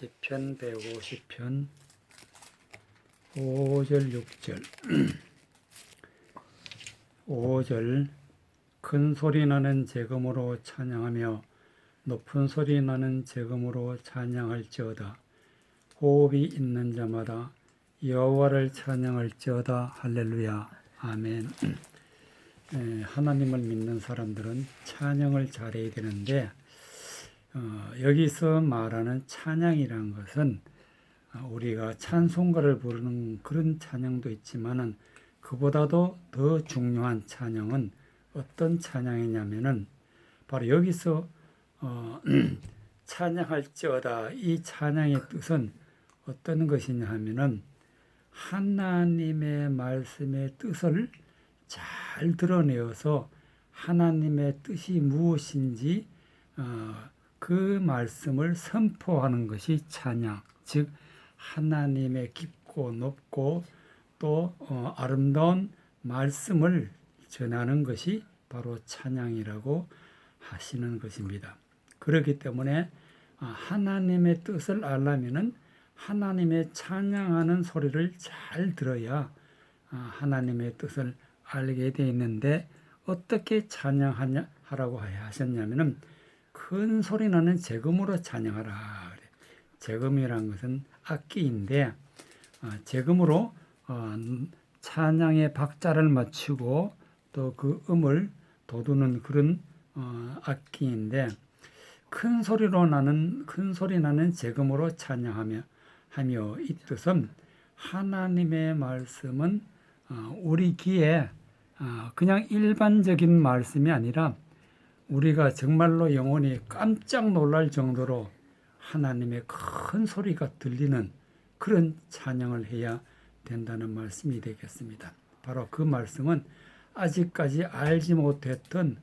시편 150편 5절 6절 5절 큰 소리 나는 제금으로 찬양하며 높은 소리 나는 제금으로 찬양할지어다. 호흡이 있는 자마다 여호와를 찬양할지어다. 할렐루야. 아멘. 하나님을 믿는 사람들은 찬양을 잘해야 되는데 여기서 말하는 찬양이라는 것은 우리가 찬송가를 부르는 그런 찬양도 있지만은 그보다도 더 중요한 찬양은 어떤 찬양이냐면은 바로 여기서 찬양할지어다. 이 찬양의 뜻은 어떤 것이냐 하면은 하나님의 말씀의 뜻을 잘 드러내어서 하나님의 뜻이 무엇인지 그 말씀을 선포하는 것이 찬양, 즉 하나님의 깊고 높고 또 아름다운 말씀을 전하는 것이 바로 찬양이라고 하시는 것입니다. 그렇기 때문에 하나님의 뜻을 알려면은 하나님의 찬양하는 소리를 잘 들어야 하나님의 뜻을 알게 되어 있는데 어떻게 찬양하라고 하셨냐면은 큰 소리 나는 제금으로 찬양하라. 제금이라는 것은 악기인데 제금으로 찬양의 박자를 맞추고 또 그 음을 돋우는 그런 악기인데 큰 소리 나는 제금으로 찬양하며 이 뜻은 하나님의 말씀은 우리 귀에 그냥 일반적인 말씀이 아니라 우리가 정말로 영혼이 깜짝 놀랄 정도로 하나님의 큰 소리가 들리는 그런 찬양을 해야 된다는 말씀이 되겠습니다. 바로 그 말씀은 아직까지 알지 못했던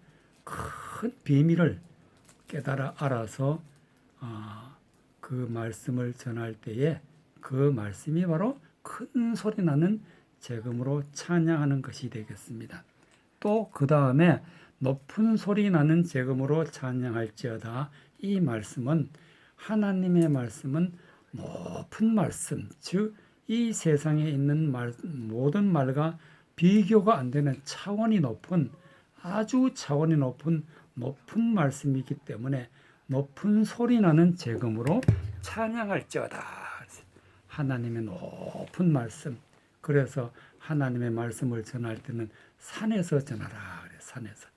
큰 비밀을 깨달아 알아서 그 말씀을 전할 때에 그 말씀이 바로 큰 소리 나는 제금으로 찬양하는 것이 되겠습니다. 또 그 다음에 높은 소리 나는 제금으로 찬양할지어다. 이 말씀은 하나님의 말씀은 높은 말씀, 즉 이 세상에 있는 모든 말과 비교가 안 되는 차원이 높은 아주 차원이 높은 말씀이기 때문에 높은 소리 나는 제금으로 찬양할지어다. 하나님의 높은 말씀. 그래서 하나님의 말씀을 전할 때는 산에서 전하라. 산에서.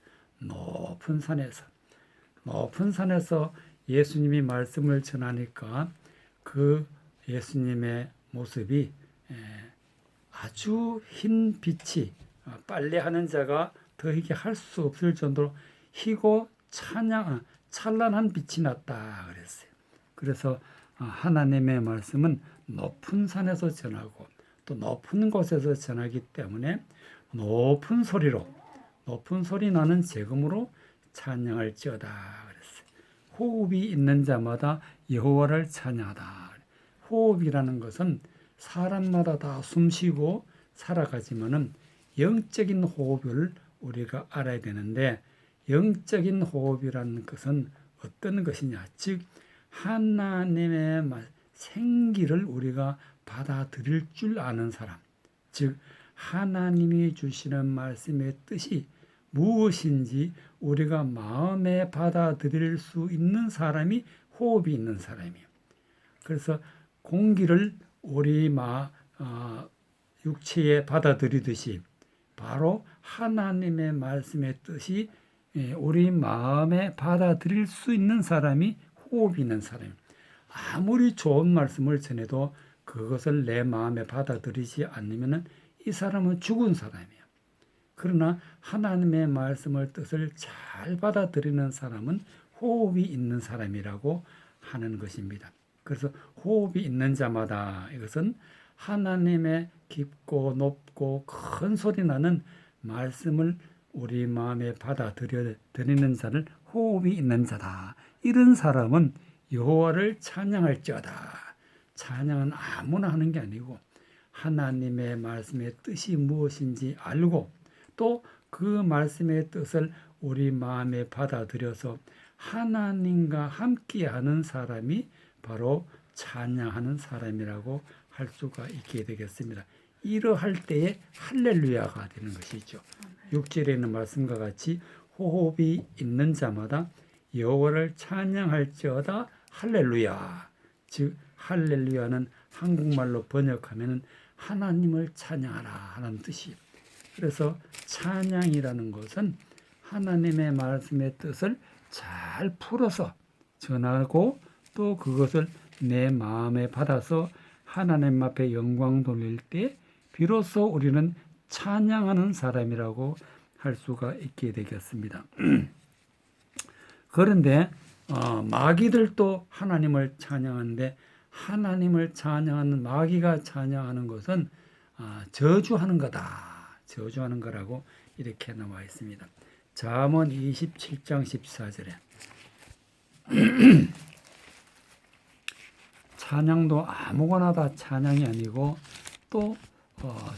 높은 산에서 예수님이 말씀을 전하니까 그 예수님의 모습이 아주 흰 빛이 빨래하는 자가 더이게 할 수 없을 정도로 희고 찬란한 빛이 났다 그랬어요. 그래서 하나님의 말씀은 높은 산에서 전하고 또 높은 곳에서 전하기 때문에 높은 소리 나는 제금으로 찬양할지어다 그랬어요. 호흡이 있는 자마다 여호와를 찬양하다. 호흡이라는 것은 사람마다 다 숨쉬고 살아가지만은 영적인 호흡을 우리가 알아야 되는데 영적인 호흡이라는 것은 어떤 것이냐? 즉 하나님의 생기를 우리가 받아들일 줄 아는 사람, 즉 하나님이 주시는 말씀의 뜻이 무엇인지 우리가 마음에 받아들일 수 있는 사람이 호흡이 있는 사람이에요. 그래서 공기를 우리 육체에 받아들이듯이 바로 하나님의 말씀의 뜻이 우리 마음에 받아들일 수 있는 사람이 호흡이 있는 사람이에요. 아무리 좋은 말씀을 전해도 그것을 내 마음에 받아들이지 않으면 이 사람은 죽은 사람이에요. 그러나 하나님의 말씀을 뜻을 잘 받아들이는 사람은 호흡이 있는 사람이라고 하는 것입니다. 그래서 호흡이 있는 자마다 이것은 하나님의 깊고 높고 큰 소리 나는 말씀을 우리 마음에 받아들이는 자를 호흡이 있는 자다. 이런 사람은 여호와를 찬양할지어다. 찬양은 아무나 하는 게 아니고 하나님의 말씀의 뜻이 무엇인지 알고 또 그 말씀의 뜻을 우리 마음에 받아들여서 하나님과 함께하는 사람이 바로 찬양하는 사람이라고 할 수가 있게 되겠습니다. 이러할 때에 할렐루야가 되는 것이죠. 6절에 있는 말씀과 같이 호흡이 있는 자마다 여호와를 찬양할지어다 할렐루야. 즉 할렐루야는 한국말로 번역하면 하나님을 찬양하라 하는 뜻이에요. 그래서 찬양이라는 것은 하나님의 말씀의 뜻을 잘 풀어서 전하고 또 그것을 내 마음에 받아서 하나님 앞에 영광 돌릴 때 비로소 우리는 찬양하는 사람이라고 할 수가 있게 되겠습니다. 그런데 마귀들도 하나님을 찬양하는데 하나님을 찬양하는 마귀가 찬양하는 것은 저주하는 거다. 저주하는 거라고 이렇게 나와 있습니다. 잠언 27장 14절에 찬양도 아무거나 다 찬양이 아니고 또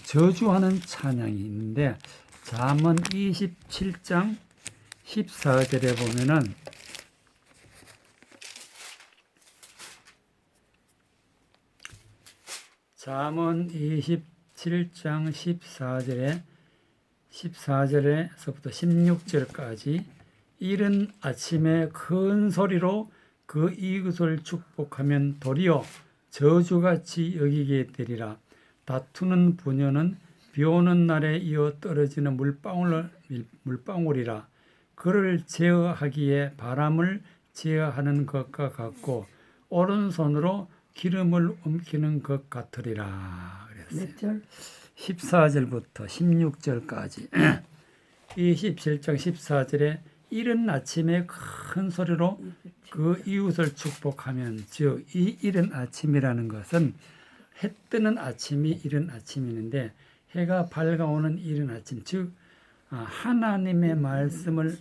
저주하는 찬양이 있는데 잠언 27장 14절에 보면은 잠언 27장 14절에서부터 16절까지 이른 아침에 큰 소리로 그 이웃을 축복하면 도리어 저주같이 여기게 되리라. 다투는 부녀는 비오는 날에 이어 떨어지는 물방울이라. 그를 제어하기에 바람을 제어하는 것과 같고 오른손으로 기름을 옮기는 것 같으리라. 그랬어요. 몇 절? 14절부터 16절까지 27장 14절에 이른 아침에 큰 소리로 그 이웃을 축복하면 즉 이 이른 아침이라는 것은 해 뜨는 아침이 이른 아침이는데 해가 밝아오는 이른 아침 즉 하나님의 말씀을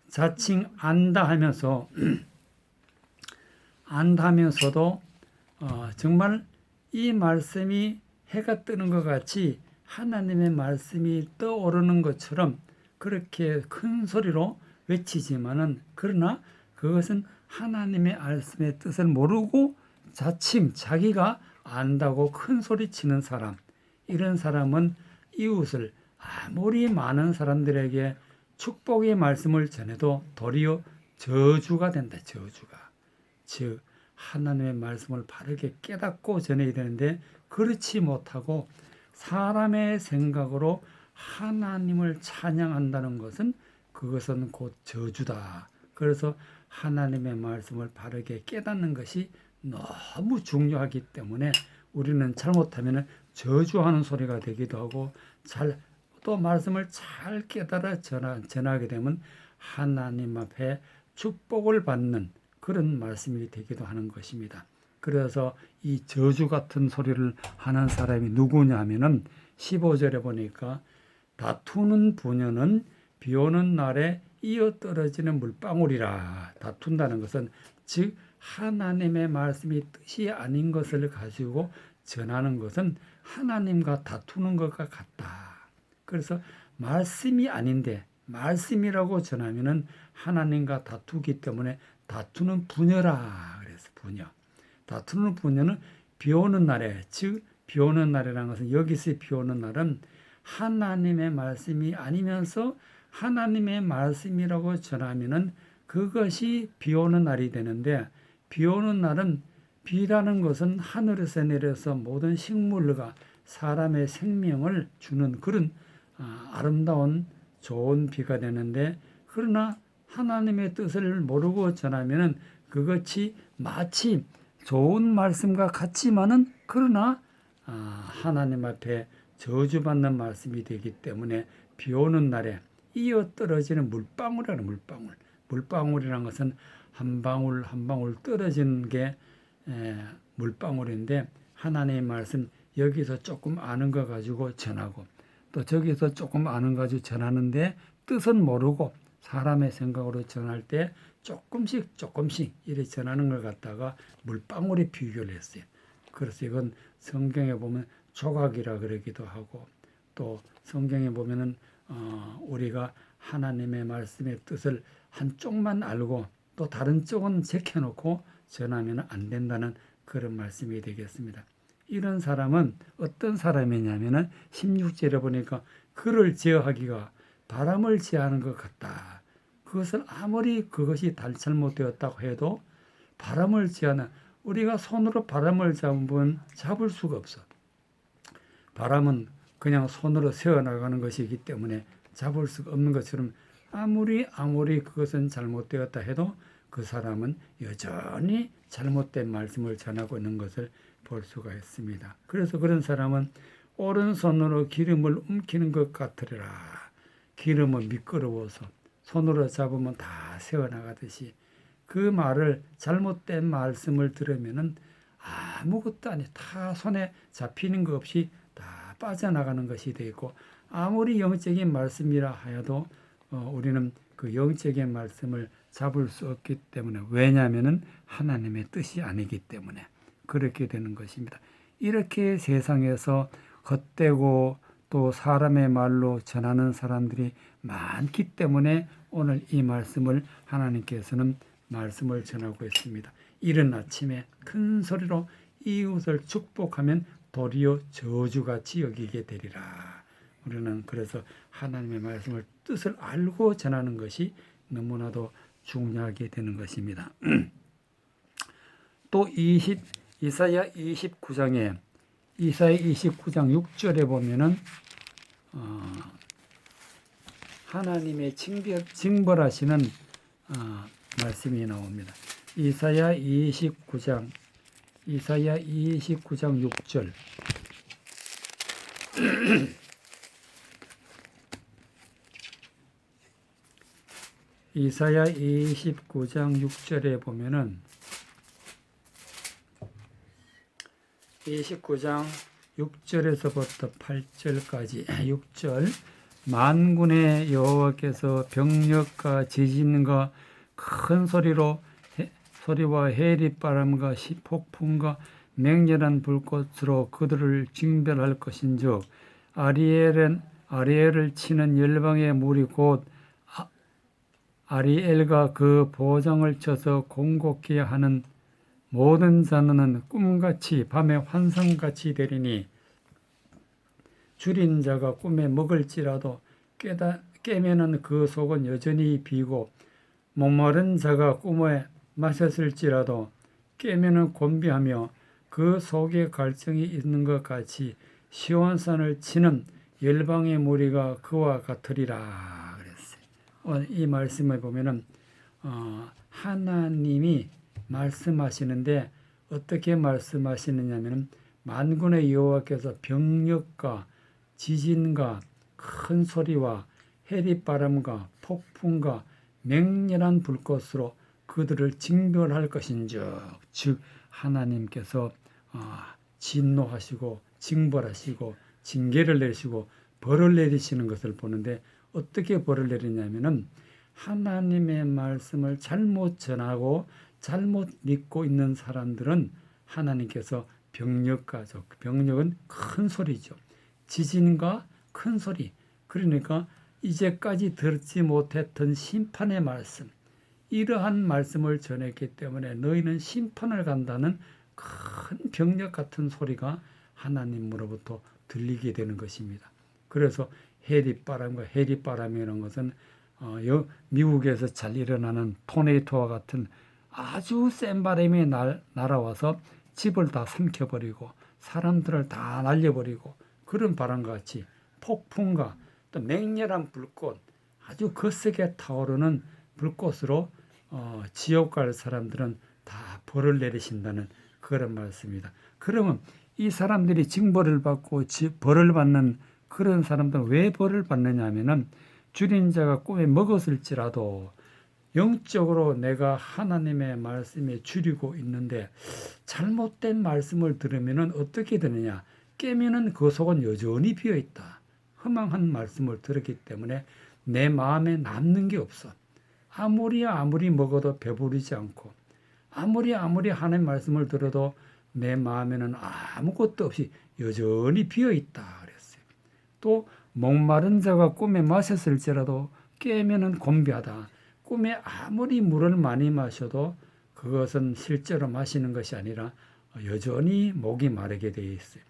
자칭 안다 하면서도 정말 이 말씀이 해가 뜨는 것 같이 하나님의 말씀이 떠오르는 것처럼 그렇게 큰 소리로 외치지만은 그러나 그것은 하나님의 말씀의 뜻을 모르고 자칭 자기가 안다고 큰 소리 치는 사람, 이런 사람은 이웃을 아무리 많은 사람들에게 축복의 말씀을 전해도 도리어 저주가 된다. 저주가. 즉 하나님의 말씀을 바르게 깨닫고 전해야 되는데 그렇지 못하고 사람의 생각으로 하나님을 찬양한다는 것은 그것은 곧 저주다. 그래서 하나님의 말씀을 바르게 깨닫는 것이 너무 중요하기 때문에 우리는 잘못하면 저주하는 소리가 되기도 하고 또 말씀을 잘 깨달아 전하게 되면 하나님 앞에 축복을 받는 그런 말씀이 되기도 하는 것입니다. 그래서 이 저주 같은 소리를 하는 사람이 누구냐 하면은 15절에 보니까 다투는 부녀는 비 오는 날에 이어 떨어지는 물방울이라. 다툰다는 것은 즉 하나님의 말씀이 뜻이 아닌 것을 가지고 전하는 것은 하나님과 다투는 것과 같다. 그래서 말씀이 아닌데 말씀이라고 전하면은 하나님과 다투기 때문에 다투는 부녀라. 그래서 부녀. 다투는 부녀는 비 오는 날에 즉 비 오는 날이라는 것은 여기서 비 오는 날은 하나님의 말씀이 아니면서 하나님의 말씀이라고 전하면은 그것이 비 오는 날이 되는데 비 오는 날은 비라는 것은 하늘에서 내려서 모든 식물과 사람의 생명을 주는 그런 아름다운 좋은 비가 되는데 그러나 하나님의 뜻을 모르고 전하면은 그것이 마치 좋은 말씀과 같지만은 그러나 하나님 앞에 저주받는 말씀이 되기 때문에 비 오는 날에 이어 떨어지는 물방울이라는 물방울이라는 것은 한 방울 한 방울 떨어지는 게 물방울인데 하나님의 말씀 여기서 조금 아는 거 가지고 전하고 또 저기서 조금 아는 거 가지고 전하는데 뜻은 모르고 사람의 생각으로 전할 때 조금씩 이렇게 전하는 걸 갖다가 물방울에 비교를 했어요. 그래서 이건 성경에 보면 조각이라 그러기도 하고 또 성경에 보면은 우리가 하나님의 말씀의 뜻을 한쪽만 알고 또 다른 쪽은 제껴놓고 전하면 안 된다는 그런 말씀이 되겠습니다. 이런 사람은 어떤 사람이냐면은 16절에 보니까 그를 제어하기가 바람을 제하는 것 같다. 그것을 아무리 그것이 잘못되었다고 해도 바람을 제하는, 우리가 손으로 바람을 잡을 수가 없어. 바람은 그냥 손으로 세워나가는 것이기 때문에 잡을 수가 없는 것처럼 아무리 그것은 잘못되었다 해도 그 사람은 여전히 잘못된 말씀을 전하고 있는 것을 볼 수가 있습니다. 그래서 그런 사람은 오른손으로 기름을 움키는 것 같으리라. 기름은 미끄러워서 손으로 잡으면 다 새어나가듯이 그 말을, 잘못된 말씀을 들으면은 아무것도 아니, 다 손에 잡히는 것 없이 다 빠져나가는 것이 되고, 아무리 영적인 말씀이라 하여도 우리는 그 영적인 말씀을 잡을 수 없기 때문에, 왜냐하면은 하나님의 뜻이 아니기 때문에 그렇게 되는 것입니다. 이렇게 세상에서 헛되고 또 사람의 말로 전하는 사람들이 많기 때문에 오늘 이 말씀을 하나님께서는 말씀을 전하고 있습니다. 이른 아침에 큰 소리로 이웃을 축복하면 도리어 저주같이 여기게 되리라. 우리는 그래서 하나님의 말씀을 뜻을 알고 전하는 것이 너무나도 중요하게 되는 것입니다. 또 이사야 29장 6절에 보면은 하나님의 징벌하시는 말씀이 나옵니다. 이사야 29장 6절. 이사야 29장 6절에 보면은 29장 6절에서부터 8절까지 6절. 만군의 여호와께서 병력과 지진과 큰 소리와 해리바람과 폭풍과 맹렬한 불꽃으로 그들을 징벌할 것인즉 아리엘을 치는 열방의 물이 곧 아리엘과 그 보장을 쳐서 공곡케 하는 모든 자는 꿈같이 밤의 환상같이 되리니 줄인 자가 꿈에 먹을지라도 깨면은 그 속은 여전히 비고 목마른 자가 꿈에 마셨을지라도 깨면은 곤비하며 그 속에 갈증이 있는 것 같이 시온산을 치는 열방의 무리가 그와 같으리라 그랬어요. 오늘 이 말씀을 보면은 하나님이 말씀하시는데 어떻게 말씀하시느냐면은 만군의 여호와께서 병력과 지진과 큰 소리와 해리바람과 폭풍과 맹렬한 불꽃으로 그들을 징벌할 것인즉, 즉 하나님께서 진노하시고 징벌하시고 징계를 내리시고 벌을 내리시는 것을 보는데, 어떻게 벌을 내리냐면은 하나님의 말씀을 잘못 전하고 잘못 믿고 있는 사람들은 하나님께서 병력은 큰 소리죠. 지진과 큰 소리. 그러니까 이제까지 듣지 못했던 심판의 말씀. 이러한 말씀을 전했기 때문에 너희는 심판을 간다는 큰 병력 같은 소리가 하나님으로부터 들리게 되는 것입니다. 그래서 해리바람이라는 것은 미국에서 잘 일어나는 토네이도와 같은 아주 센 바람이 날아와서 집을 다 삼켜버리고 사람들을 다 날려버리고 그런 바람과 같이 폭풍과 또 맹렬한 불꽃, 아주 거세게 타오르는 불꽃으로 지옥 갈 사람들은 다 벌을 내리신다는 그런 말씀입니다. 그러면 이 사람들이 징벌을 받고 벌을 받는 그런 사람들은 왜 벌을 받느냐 하면은 줄인 자가 꿈에 먹었을지라도 영적으로 내가 하나님의 말씀에 줄이고 있는데 잘못된 말씀을 들으면은 어떻게 되느냐? 깨면은 그 속은 여전히 비어 있다. 허망한 말씀을 들었기 때문에 내 마음에 남는 게 없어. 아무리 먹어도 배부르지 않고 아무리 하나님의 말씀을 들어도 내 마음에는 아무것도 없이 여전히 비어 있다 그랬어요. 또 목마른 자가 꿈에 마셨을지라도 깨면은 곤비하다. 꿈에 아무리 물을 많이 마셔도 그것은 실제로 마시는 것이 아니라 여전히 목이 마르게 되어 있어요.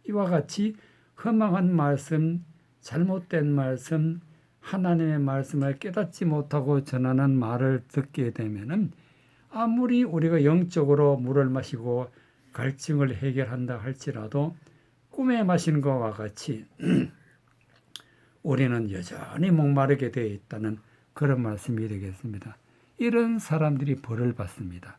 이와 같이 허망한 말씀, 잘못된 말씀, 하나님의 말씀을 깨닫지 못하고 전하는 말을 듣게 되면은 아무리 우리가 영적으로 물을 마시고 갈증을 해결한다 할지라도 꿈에 마신 것과 같이 우리는 여전히 목마르게 되어 있다는 그런 말씀이 되겠습니다. 이런 사람들이 벌을 받습니다.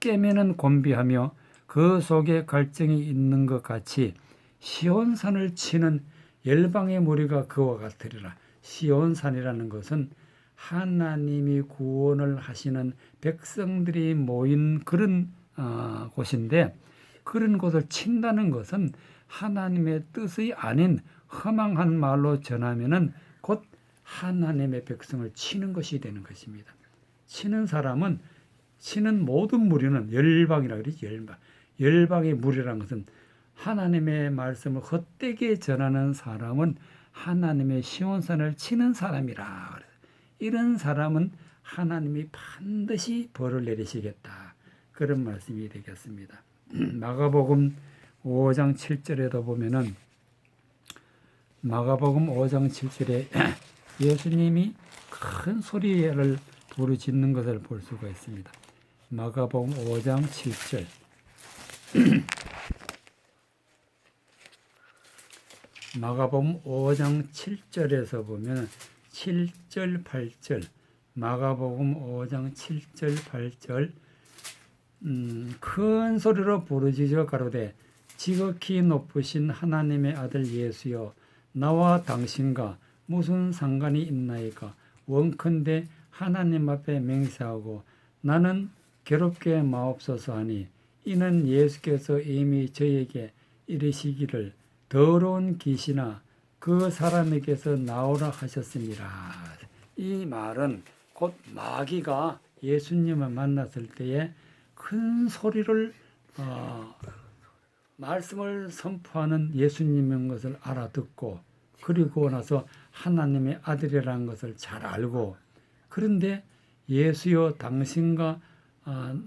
깨매는 곤비하며 그 속에 갈증이 있는 것 같이 시온산을 치는 열방의 무리가 그와 같으리라. 시온산이라는 것은 하나님이 구원을 하시는 백성들이 모인 그런 곳인데, 그런 곳을 친다는 것은 하나님의 뜻이 아닌 허망한 말로 전하면은 곧 하나님의 백성을 치는 것이 되는 것입니다. 치는 사람은, 치는 모든 무리는 열방이라 그러지. 열방의 무리라는 것은 하나님의 말씀을 헛되게 전하는 사람은 하나님의 시온산을 치는 사람이라. 이런 사람은 하나님이 반드시 벌을 내리시겠다. 그런 말씀이 되겠습니다. 마가복음 5장 7절에도 보면은, 마가복음 5장 7절에 예수님이 큰 소리를 부르짖는 것을 볼 수가 있습니다. 마가복음 5장 7절. 마가복음 5장 7절에서 보면 7절 8절, 마가복음 5장 7절 8절, 큰 소리로 부르짖어 가로되 지극히 높으신 하나님의 아들 예수여, 나와 당신과 무슨 상관이 있나이까? 원컨대 하나님 앞에 맹세하고 나는 괴롭게 마옵소서 하니, 이는 예수께서 이미 저에게 이르시기를 더러운 귀신아 그 사람에게서 나오라 하셨습니다. 이 말은 곧 마귀가 예수님을 만났을 때에 큰 소리를 말씀을 선포하는 예수님인 것을 알아듣고, 그리고 나서 하나님의 아들이라는 것을 잘 알고, 그런데 예수여 당신과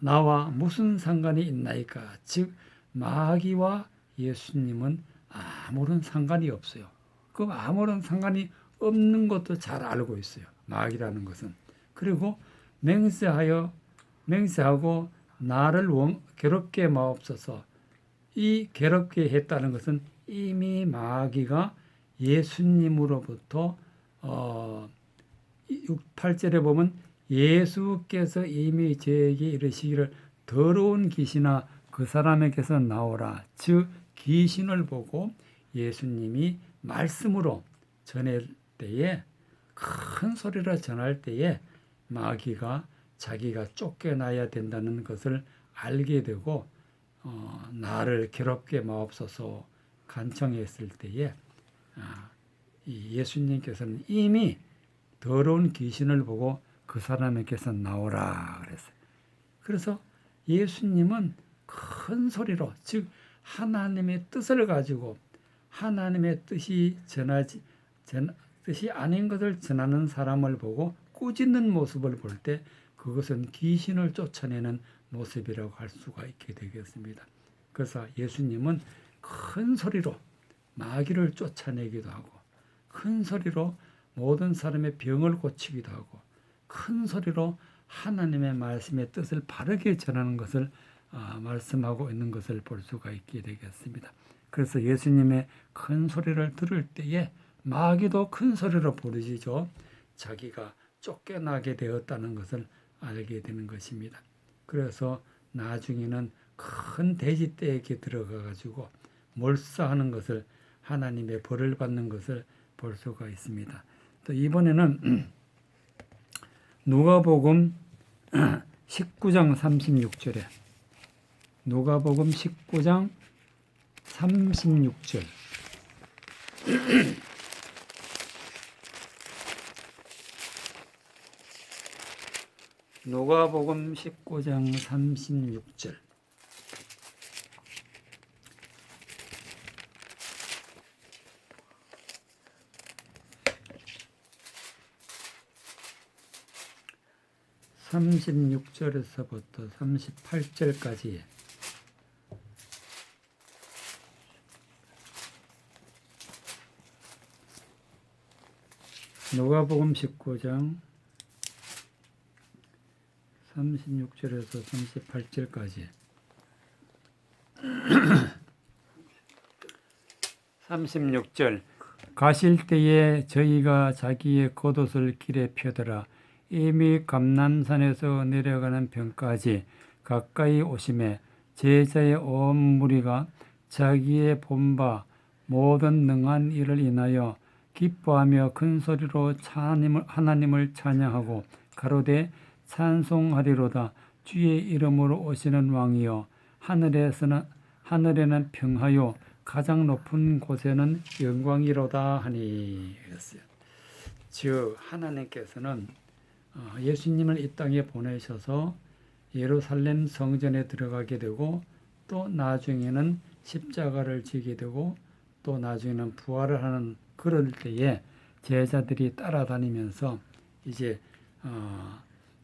나와 무슨 상관이 있나이까? 즉 마귀와 예수님은 아무런 상관이 없어요. 그 아무런 상관이 없는 것도 잘 알고 있어요. 마귀라는 것은. 그리고 맹세하고 나를 괴롭게 마옵소서. 이 괴롭게 했다는 것은 이미 마귀가 예수님으로부터 8절에 보면 예수께서 이미 저에게 이르시기를 더러운 귀신아 그 사람에게서 나오라. 즉 귀신을 보고 예수님이 말씀으로 전할 때에, 큰 소리로 전할 때에 마귀가 자기가 쫓겨나야 된다는 것을 알게 되고 나를 괴롭게 마옵소서 간청했을 때에 이 예수님께서는 이미 더러운 귀신을 보고 그 사람에게서 나오라 그랬어요. 그래서 예수님은 큰 소리로, 즉 하나님의 뜻을 가지고 하나님의 뜻이 뜻이 아닌 것을 전하는 사람을 보고 꾸짖는 모습을 볼 때 그것은 귀신을 쫓아내는 모습이라고 할 수가 있게 되겠습니다. 그래서 예수님은 큰 소리로 마귀를 쫓아내기도 하고, 큰 소리로 모든 사람의 병을 고치기도 하고, 큰 소리로 하나님의 말씀의 뜻을 바르게 전하는 것을 말씀하고 있는 것을 볼 수가 있게 되겠습니다. 그래서 예수님의 큰 소리를 들을 때에 마귀도 큰 소리로 부르짖어 자기가 쫓겨나게 되었다는 것을 알게 되는 것입니다. 그래서 나중에는 큰 돼지떼에게 들어가 가지고 몰사하는 것을, 하나님의 벌을 받는 것을 볼 수가 있습니다. 또 이번에는 누가복음 19장 36절에, 누가복음 19장 36절. 누가복음 19장 36절. (36절에서부터) (38절까지) 누가복음 19장 36절에서 38절까지 36절 가실 때에 저희가 자기의 겉옷을 길에 펴더라. 이미 감람산에서 내려가는 편까지 가까이 오심에 제자의 온 무리가 자기의 본바 모든 능한 일을 인하여 기뻐하며 큰 소리로 하나님을 찬양하고 가로되 찬송하리로다. 주의 이름으로 오시는 왕이여 하늘에는 평하여 가장 높은 곳에는 영광이로다 하니. 그랬어요. 즉 하나님께서는 예수님을 이 땅에 보내셔서 예루살렘 성전에 들어가게 되고 또 나중에는 십자가를 지게 되고 또 나중에는 부활을 하는 그럴 때에 제자들이 따라다니면서 이제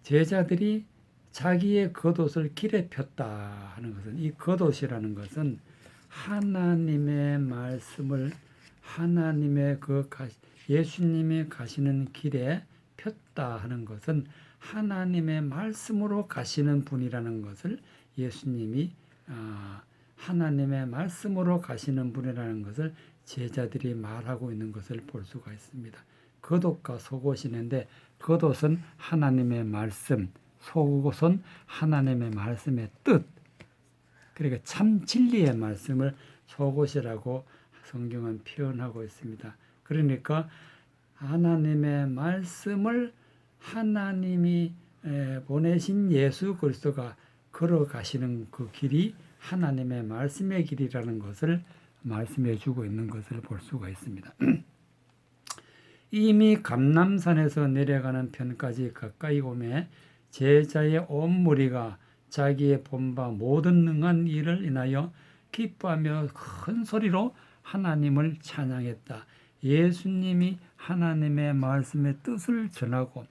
제자들이 자기의 겉옷을 길에 폈다 하는 것은, 이 겉옷이라는 것은 하나님의 말씀을 하나님의 예수님이 가시는 길에 폈다 하는 것은 하나님의 말씀으로 가시는 분이라는 것을 예수님이 하나님의 말씀으로 가시는 분이라는 것을 제자들이 말하고 있는 것을 볼 수가 있습니다. 겉옷과 속옷이 있는데 겉옷은 하나님의 말씀, 속옷은 하나님의 말씀의 뜻, 그러니까 참 진리의 말씀을 속옷이라고 성경은 표현하고 있습니다. 그러니까 하나님의 말씀을 하나님이 보내신 예수 그리스도가 걸어가시는 그 길이 하나님의 말씀의 길이라는 것을 말씀해 주고 있는 것을 볼 수가 있습니다. 이미 감람산에서 내려가는 편까지 가까이 오매 제자의 온 무리가 자기의 본바 모든 능한 일을 인하여 기뻐하며 큰 소리로 하나님을 찬양했다. 예수님이 하나님의 말씀의 뜻을 전하고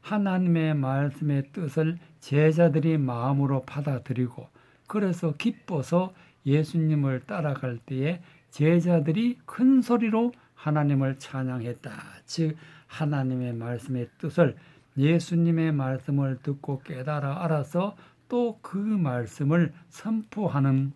하나님의 말씀의 뜻을 제자들이 마음으로 받아들이고 그래서 기뻐서 예수님을 따라갈 때에 제자들이 큰 소리로 하나님을 찬양했다. 즉 하나님의 말씀의 뜻을 예수님의 말씀을 듣고 깨달아 알아서 또 그 말씀을 선포하는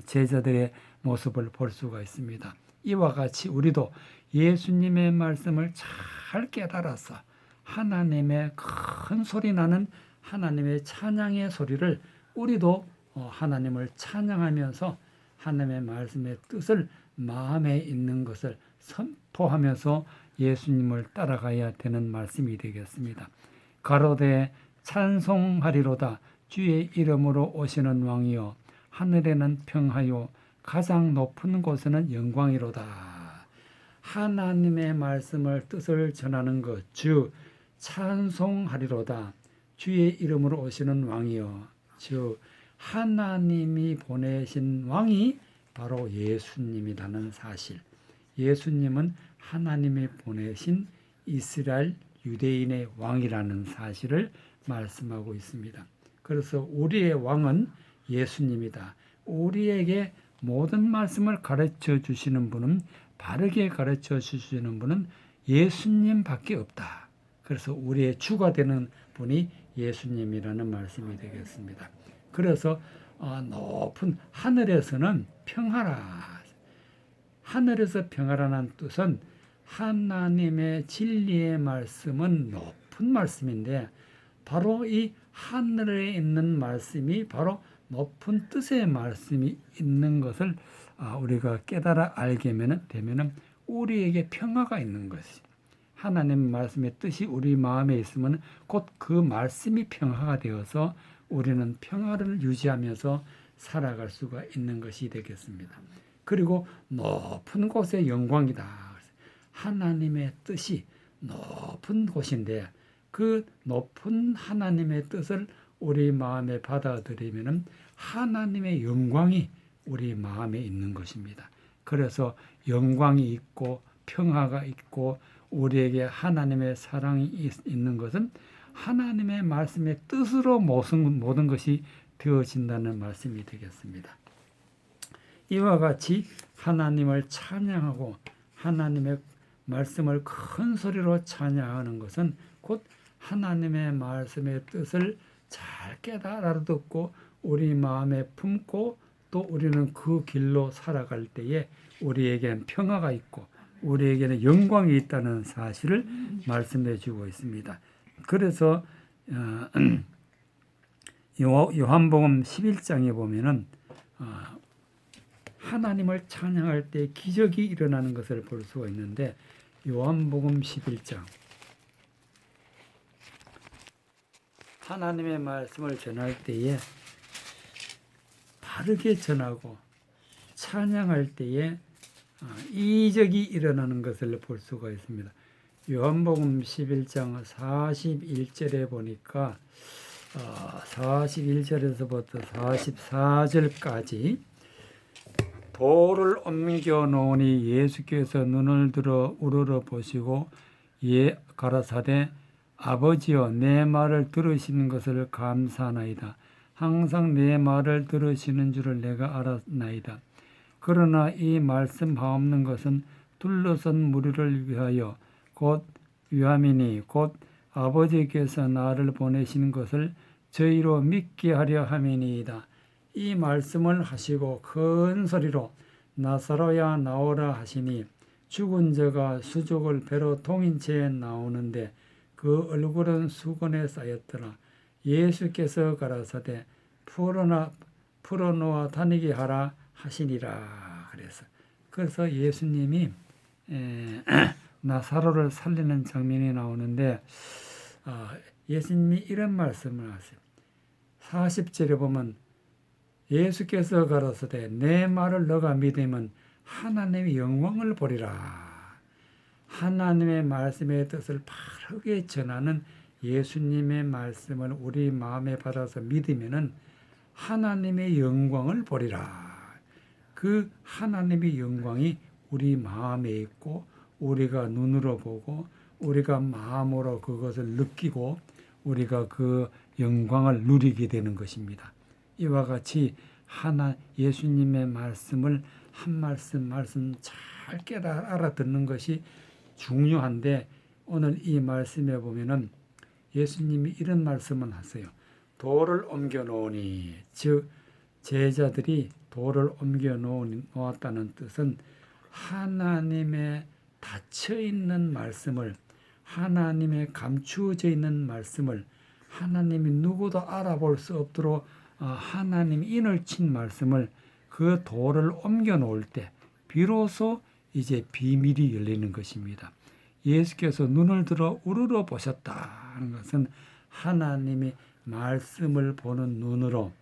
제자들의 모습을 볼 수가 있습니다. 이와 같이 우리도 예수님의 말씀을 잘 깨달아서 하나님의 큰 소리 나는 하나님의 찬양의 소리를 우리도 하나님을 찬양하면서 하나님의 말씀의 뜻을 마음에 있는 것을 선포하면서 예수님을 따라가야 되는 말씀이 되겠습니다. 가로되 찬송하리로다. 주의 이름으로 오시는 왕이여 하늘에는 평하여 가장 높은 곳에는 영광이로다. 하나님의 말씀을 뜻을 전하는 것, 즉 찬송하리로다. 주의 이름으로 오시는 왕이여, 즉 하나님이 보내신 왕이 바로 예수님이라는 사실. 예수님은 하나님이 보내신 이스라엘 유대인의 왕이라는 사실을 말씀하고 있습니다. 그래서 우리의 왕은 예수님이다. 우리에게 모든 말씀을 가르쳐 주시는 분은, 바르게 가르쳐 주시는 분은 예수님밖에 없다. 그래서 우리의 주가 되는 분이 예수님이라는 말씀이 되겠습니다. 그래서 높은 하늘에서는 평하라. 하늘에서 평하라는 뜻은 하나님의 진리의 말씀은 높은 말씀인데 바로 이 하늘에 있는 말씀이 바로 높은 뜻의 말씀이 있는 것을 우리가 깨달아 알게 되면 우리에게 평화가 있는 것이, 하나님 말씀의 뜻이 우리 마음에 있으면 곧 그 말씀이 평화가 되어서 우리는 평화를 유지하면서 살아갈 수가 있는 것이 되겠습니다. 그리고 높은 곳의 영광이다. 하나님의 뜻이 높은 곳인데 그 높은 하나님의 뜻을 우리 마음에 받아들이면 하나님의 영광이 우리 마음에 있는 것입니다. 그래서 영광이 있고 평화가 있고 우리에게 하나님의 사랑이 있는 것은 하나님의 말씀의 뜻으로 모든 것이 되어진다는 말씀이 되겠습니다. 이와 같이 하나님을 찬양하고 하나님의 말씀을 큰 소리로 찬양하는 것은 곧 하나님의 말씀의 뜻을 잘 깨달아 알아듣고 우리 마음에 품고 또 우리는 그 길로 살아갈 때에 우리에게는 평화가 있고 우리에게는 영광이 있다는 사실을 말씀해 주고 있습니다. 그래서 요한복음 11장에 보면은 하나님을 찬양할 때 기적이 일어나는 것을 볼 수가 있는데 요한복음 11장 하나님의 말씀을 전할 때에 바르게 전하고 찬양할 때에 이적이 일어나는 것을 볼 수가 있습니다. 요한복음 11장 41절에 보니까 41절에서부터 44절까지 돌을 옮겨 놓으니 예수께서 눈을 들어 우러러 보시고 가라사대 아버지여 내 말을 들으시는 것을 감사하나이다. 항상 내 말을 들으시는 줄을 내가 알았나이다. 그러나 이 말씀하옵는 것은 둘러선 무리를 위하여 곧 위함이니 곧 아버지께서 나를 보내신 것을 저희로 믿게 하려 함이니이다. 이 말씀을 하시고 큰 소리로 나사로야 나오라 하시니 죽은 자가 수족을 배로 동인 채 나오는데 그 얼굴은 수건에 쌓였더라. 예수께서 가라사대 풀어놓아 다니게 하라 하시니라. 그래서 예수님이 나사로를 살리는 장면이 나오는데 예수님이 이런 말씀을 하세요. 40절에 보면 예수께서 가라사대 내 말을 너가 믿으면 하나님의 영광을 보리라. 하나님의 말씀의 뜻을 바르게 전하는 예수님의 말씀을 우리 마음에 받아서 믿으면은 하나님의 영광을 보리라. 그 하나님의 영광이 우리 마음에 있고 우리가 눈으로 보고 우리가 마음으로 그것을 느끼고 우리가 그 영광을 누리게 되는 것입니다. 이와 같이 예수님의 말씀을 한 말씀 잘 깨달아 알아듣는 것이 중요한데 오늘 이 말씀에 보면은 예수님이 이런 말씀을 하세요. 돌을 옮겨 놓으니 즉 제자들이 돌을 옮겨 놓았다는 뜻은 하나님의 닫혀 있는 말씀을 하나님의 감추어져 있는 말씀을 하나님이 누구도 알아볼 수 없도록 하나님이 인을 친 말씀을 그 돌을 옮겨 놓을 때 비로소 이제 비밀이 열리는 것입니다. 예수께서 눈을 들어 우러러 보셨다는 것은 하나님이 말씀을 보는 눈으로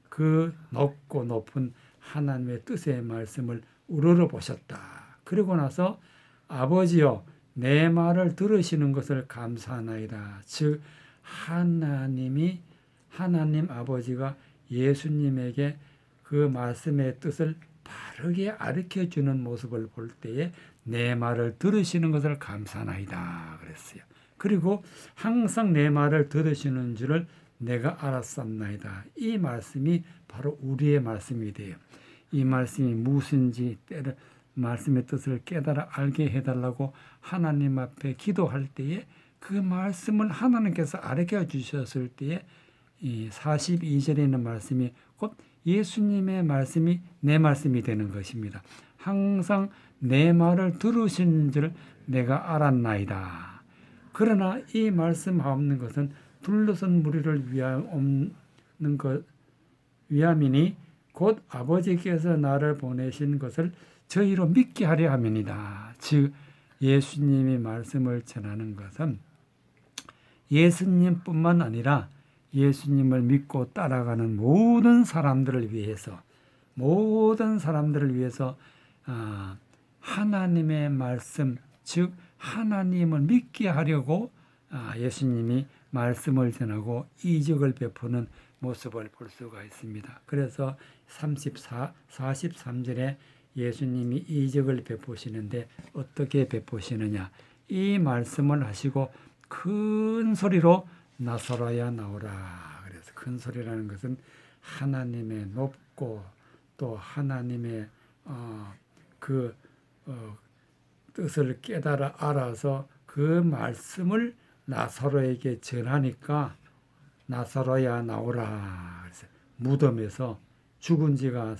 그 높고 높은 하나님의 뜻의 말씀을 우러러 보셨다. 그리고 나서 아버지여 내 말을 들으시는 것을 감사하나이다. 즉 하나님 아버지가 예수님에게 그 말씀의 뜻을 바르게 가르쳐 주는 모습을 볼 때에 내 말을 들으시는 것을 감사하나이다 그랬어요. 그리고 항상 내 말을 들으시는 줄을 내가 알았었나이다. 이 말씀이 바로 우리의 말씀이 돼요. 이 말씀이 무엇인지 말씀의 뜻을 깨달아 알게 해달라고 하나님 앞에 기도할 때에 그 말씀을 하나님께서 가르쳐 주셨을 때에 이 42절에 있는 말씀이 곧 예수님의 말씀이 내 말씀이 되는 것입니다. 항상 내 말을 들으신 줄 내가 알았나이다. 그러나 이 말씀하옵는 것은 둘러선 무리를 위함이니 곧 아버지께서 나를 보내신 것을 저희로 믿게 하려 함이니이다. 즉 예수님이 말씀을 전하는 것은 예수님뿐만 아니라 예수님을 믿고 따라가는 모든 사람들을 위해서 하나님의 말씀 즉 하나님을 믿게 하려고 예수님이 말씀을 전하고 이적을 베푸는 모습을 볼 수가 있습니다. 그래서 43절에 예수님이 이적을 베푸시는데 어떻게 베푸시느냐 이 말씀을 하시고 큰 소리로 나사로야 나오라. 그래서 큰 소리라는 것은 하나님의 높고 또 하나님의 뜻을 깨달아 알아서 그 말씀을 나사로에게 전하니까 나사로야 나오라. 그래서 무덤에서 죽은 지가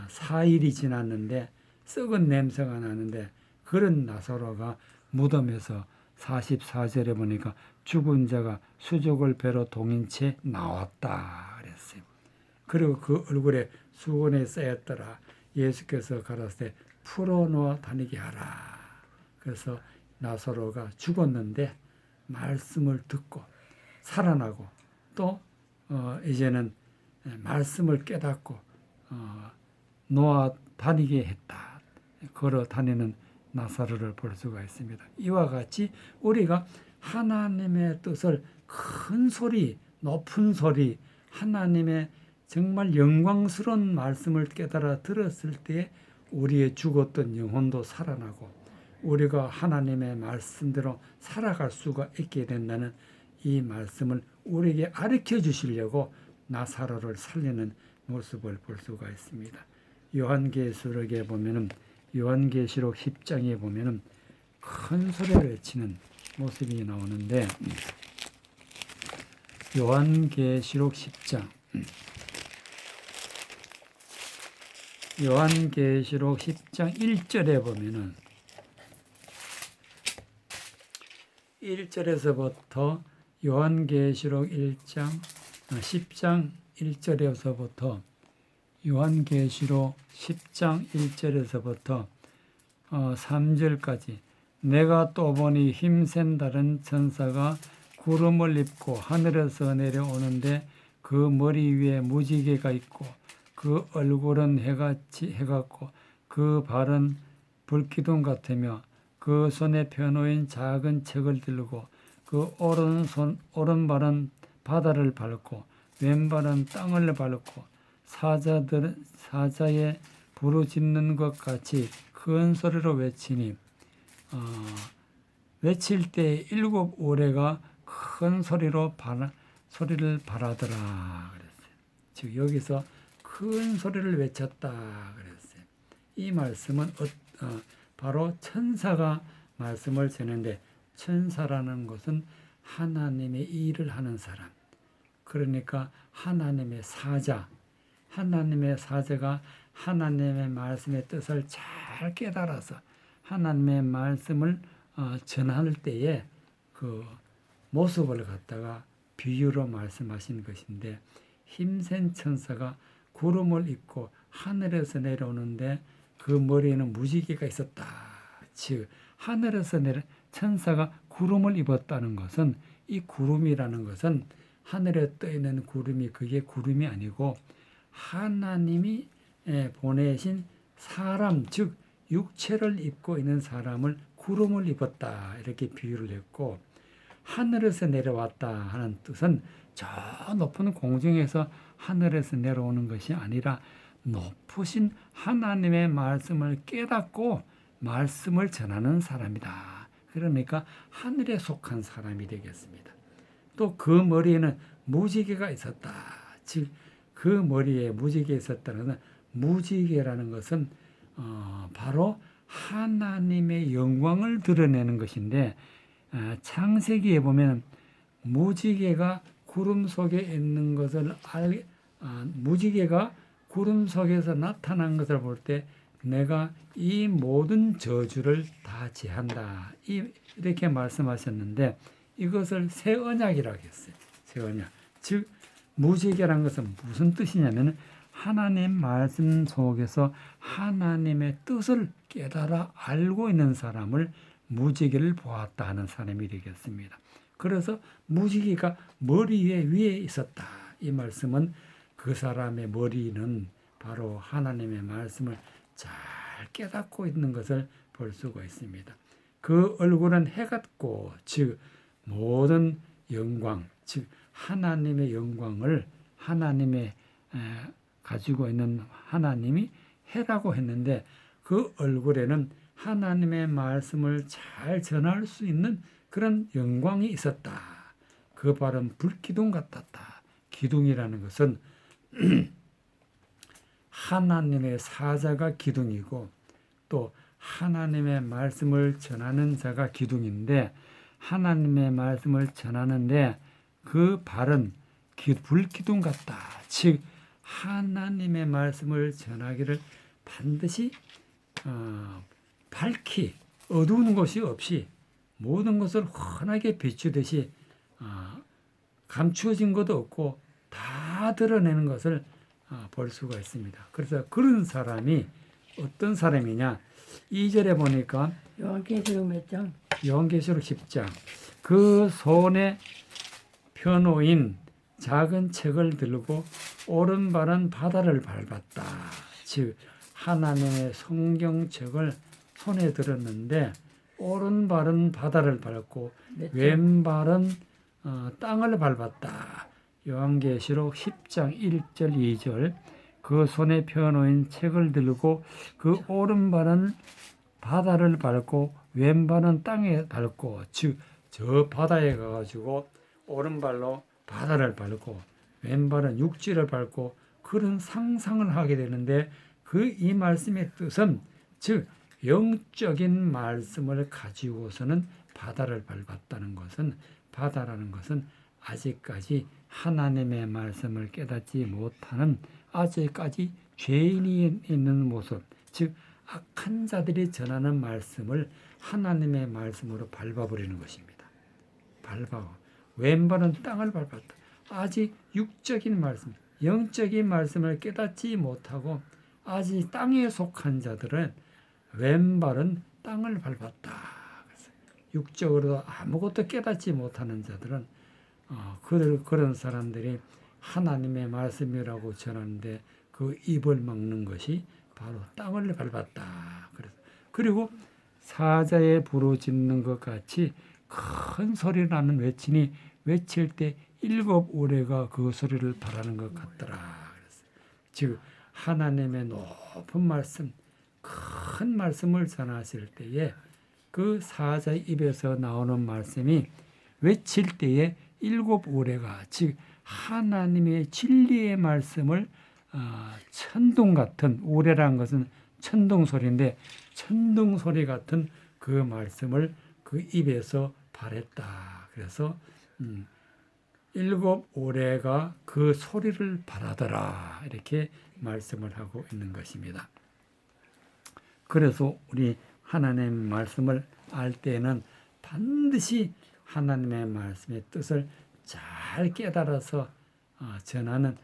4일이 지났는데 썩은 냄새가 나는데 그런 나사로가 무덤에서 44절에 보니까 죽은 자가 수족을 배로 동인 채 나왔다 그랬어요. 그리고 그 얼굴에 수건에 쌓였더라. 예수께서 가라사대 풀어놓아 다니게 하라. 그래서 나사로가 죽었는데 말씀을 듣고 살아나고 또 이제는 말씀을 깨닫고 놓아 다니게 했다. 걸어 다니는 나사로를 볼 수가 있습니다. 이와 같이 우리가 하나님의 뜻을 큰 소리, 높은 소리, 하나님의 정말 영광스러운 말씀을 깨달아 들었을 때 우리의 죽었던 영혼도 살아나고 우리가 하나님의 말씀대로 살아갈 수가 있게 된다는 이 말씀을 우리에게 가르쳐 주시려고 나사로를 살리는 모습을 볼 수가 있습니다. 요한계시록에 보면은 요한계시록 10장에 보면은 큰 소리를 외치는 모습이 나오는데 요한계시록 10장 요한계시록 10장 1절에 보면은 1절에서부터 요한계시록 1장 10장 1절에서부터 요한계시록 10장 1절에서부터 3절까지 내가 또 보니 힘센 다른 천사가 구름을 입고 하늘에서 내려오는데 그 머리 위에 무지개가 있고 그 얼굴은 해같고 그 발은 불기둥 같으며 그 손에 펴놓인 작은 책을 들고 그 오른발은 바다를 밟고 왼발은 땅을 밟고 사자에 부르짖는 것 같이 큰 소리로 외치니 외칠 때 7 오레가 큰 소리를 발하더라 그랬어요. 즉 여기서 큰 소리를 외쳤다 그랬어요. 이 말씀은 바로 천사가 말씀을 전했는데 천사라는 것은 하나님의 일을 하는 사람. 그러니까 하나님의 사자. 하나님의 사자가 하나님의 말씀의 뜻을 잘 깨달아서 하나님의 말씀을 전할 때에 그 모습을 갖다가 비유로 말씀하신 것인데 힘센 천사가 구름을 입고 하늘에서 내려오는데 그 머리에는 무지개가 있었다. 즉 하늘에서 천사가 구름을 입었다는 것은 이 구름이라는 것은 하늘에 떠 있는 구름이 그게 구름이 아니고 하나님이 보내신 사람 즉 육체를 입고 있는 사람을 구름을 입었다 이렇게 비유를 했고 하늘에서 내려왔다 하는 뜻은 저 높은 공중에서 하늘에서 내려오는 것이 아니라 높으신 하나님의 말씀을 깨닫고 말씀을 전하는 사람이다. 그러니까 하늘에 속한 사람이 되겠습니다. 또 그 머리에는 무지개가 있었다. 즉 그 머리에 무지개 있었다는 것은 무지개라는 것은 바로 하나님의 영광을 드러내는 것인데 창세기에 보면 무지개가 구름 속에 있는 것을 무지개가 구름 속에서 나타난 것을 볼 때 내가 이 모든 저주를 다 제한다. 이렇게 말씀하셨는데 이것을 새 언약이라고 했어요. 새 언약. 즉 무지개라는 것은 무슨 뜻이냐면 하나님 말씀 속에서 하나님의 뜻을 깨달아 알고 있는 사람을 무지개를 보았다 하는 사람이 되겠습니다. 그래서 무지개가 머리 위에 있었다. 이 말씀은 그 사람의 머리는 바로 하나님의 말씀을 잘 깨닫고 있는 것을 볼 수가 있습니다. 그 얼굴은 해 같고 즉 모든 영광 즉 하나님의 영광을 하나님의 가지고 있는 하나님이 해라고 했는데 그 얼굴에는 하나님의 말씀을 잘 전할 수 있는 그런 영광이 있었다. 그 발은 불기둥 같았다. 기둥이라는 것은 하나님의 사자가 기둥이고 또 하나님의 말씀을 전하는 자가 기둥인데 하나님의 말씀을 전하는데 그 발은 불기둥 같다. 즉 하나님의 말씀을 전하기를 반드시 밝히 어두운 것이 없이 모든 것을 환하게 비추듯이 감추어진 것도 없고 다 드러내는 것을 볼 수가 있습니다. 그래서 그런 사람이 어떤 사람이냐? 2절에 보니까 요한계시록 몇 장? 요한계시록 10장 그 손에 펴놓인 작은 책을 들고 오른발은 바다를 밟았다. 즉 하나님의 성경책을 손에 들었는데 오른발은 바다를 밟고 왼발은 땅을 밟았다. 요한계시록 10장 1절 2절 그 손에 펴놓인 책을 들고 그 오른발은 바다를 밟고 왼발은 땅에 밟고 즉 저 바다에 가가지고 오른발로 바다를 밟고 왼발은 육지를 밟고 그런 상상을 하게 되는데 이 말씀의 뜻은 즉 영적인 말씀을 가지고서는 바다를 밟았다는 것은 바다라는 것은 아직까지 하나님의 말씀을 깨닫지 못하는 아직까지 죄인이 있는 모습 즉 악한 자들이 전하는 말씀을 하나님의 말씀으로 밟아버리는 것입니다. 밟아고 왼발은 땅을 밟았다. 아직 육적인 말씀, 영적인 말씀을 깨닫지 못하고 아직 땅에 속한 자들은 왼발은 땅을 밟았다. 육적으로 아무것도 깨닫지 못하는 자들은 그런 사람들이 하나님의 말씀이라고 전하는데 그 입을 막는 것이 바로 땅을 밟았다. 그리고 사자의 부르짖는 것 같이 큰 소리 나는 외치니 외칠 때 7 오레가 그 소리를 바라는 것 같더라. 즉 하나님의 높은 말씀, 큰 말씀을 전하실 때에 그 사자의 입에서 나오는 말씀이 외칠 때에 7 오레가 즉 하나님의 진리의 말씀을 천둥 같은 오레라는 것은 천둥 소리인데 천둥 소리 같은 그 말씀을 그 입에서 발했다. 그래서 7 오레가 그 소리를 바라더라. 이렇게 말씀을 하고 있는 것입니다. 그래서 우리 하나님의 말씀을 알 때는 반드시 하나님의 말씀의 뜻을 잘 깨달아서 전하는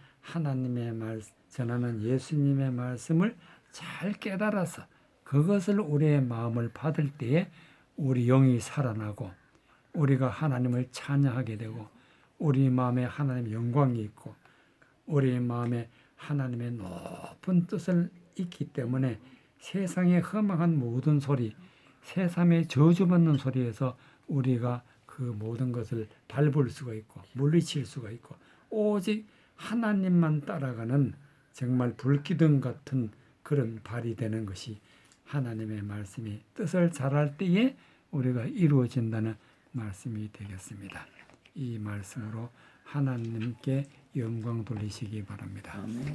전하는 예수님의 말씀을 잘 깨달아서 그것을 우리의 마음을 받을 때에 우리 영이 살아나고 우리가 하나님을 찬양하게 되고 우리 마음에 하나님의 영광이 있고 우리 마음에 하나님의 높은 뜻을 있기 때문에 세상에 허망한 모든 소리, 세상에 저주받는 소리에서 우리가 그 모든 것을 밟을 수가 있고 물리칠 수가 있고 오직 하나님만 따라가는 정말 불기둥 같은 그런 발이 되는 것이 하나님의 말씀이 뜻을 잘할 때에 우리가 이루어진다는 말씀이 되겠습니다. 이 말씀으로 하나님께 영광 돌리시기 바랍니다. 아멘.